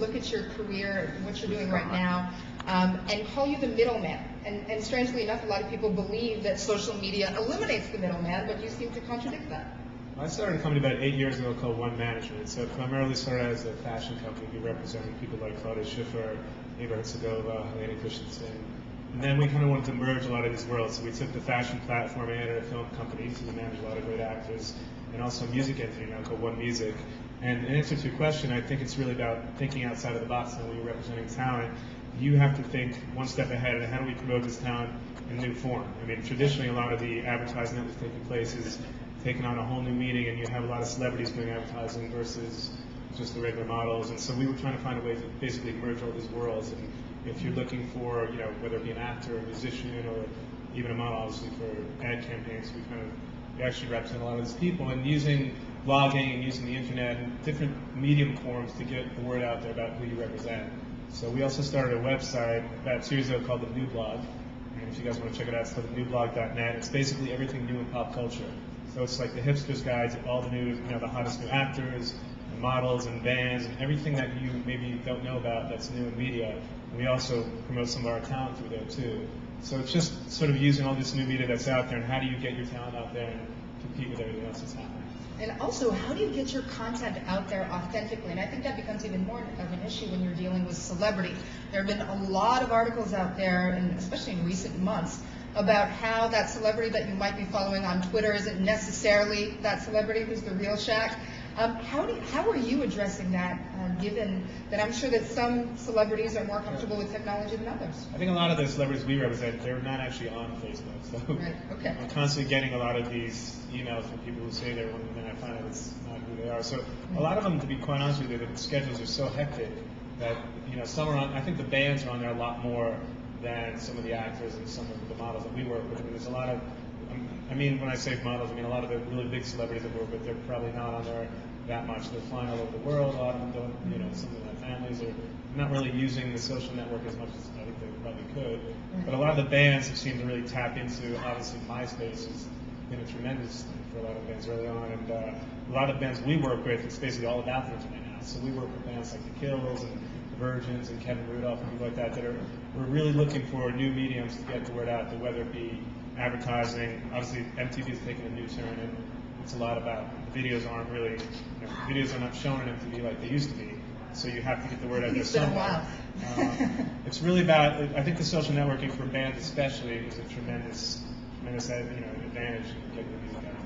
look at your career, what you're doing right now, and call you the middleman. And strangely enough, a lot of people believe that social media eliminates the middleman, but you seem to contradict that. I started a company about 8 years ago called One Management. So it primarily started as a fashion company. We represented people like Claudia Schiffer, Eva Herzegovina, Helene Christensen. And then we kind of wanted to merge a lot of these worlds. So we took the fashion platform and added a film company, so we manage a lot of great actors, and also a music entity now called One Music. And in answer to your question, I think it's really about thinking outside of the box. And when you're representing talent, you have to think one step ahead and how do we promote this talent in a new form. I mean, traditionally a lot of the advertising that was taking place is taking on a whole new meaning, and you have a lot of celebrities doing advertising versus just the regular models. And so we were trying to find a way to basically merge all these worlds. And if you're looking for, you know, whether it be an actor, a musician, or even a model, obviously for ad campaigns, we actually represent a lot of these people, and using blogging and using the internet and different medium forms to get the word out there about who you represent. So we also started a website about 2 years ago called The New Blog. And if you guys want to check it out, it's called thenewblog.net. It's basically everything new in pop culture. So it's like the hipster's guide to all the new, you know, the hottest new actors and models and bands and everything that you maybe don't know about that's new in media. And we also promote some of our talent through there too. So it's just sort of using all this new media that's out there, and how do you get your talent out there and compete with everything else that's happening. And also, how do you get your content out there authentically? And I think that becomes even more of an issue when you're dealing with celebrity. There have been a lot of articles out there, and especially in recent months, about how that celebrity that you might be following on Twitter isn't necessarily that celebrity who's the real Shaq. How are you addressing that, given that I'm sure that some celebrities are more comfortable with technology than others? I think a lot of the celebrities we represent, they're not actually on Facebook. So right. Okay. I'm constantly getting a lot of these emails from people who say they're one, and then I find out it's not who they are. So a lot of them, to be quite honest with you, the schedules are so hectic that, you know, some are on, I think the bands are on there a lot more than some of the actors and some of the models that we work with. And there's a lot of, I mean, when I say models, I mean a lot of the really big celebrities that we work with, they're probably not on there that much. They're flying all over the world. A lot of them don't, you know, some of them have families, or not really using the social network as much as I think they probably could. But a lot of the bands have seemed to really tap into, obviously MySpace has been a tremendous thing for a lot of bands early on, and a lot of bands we work with, it's basically all about the internet now. So we work with bands like The Kills and The Virgins and Kevin Rudolph and people like that we're really looking for new mediums to get the word out, whether it be advertising. Obviously MTV has taken a new turn, and it's a lot about videos aren't really, you know, videos are not shown on MTV like they used to be. So you have to get the word out there somewhere. It's really about, I think the social networking for bands especially is a tremendous advantage in getting the music out.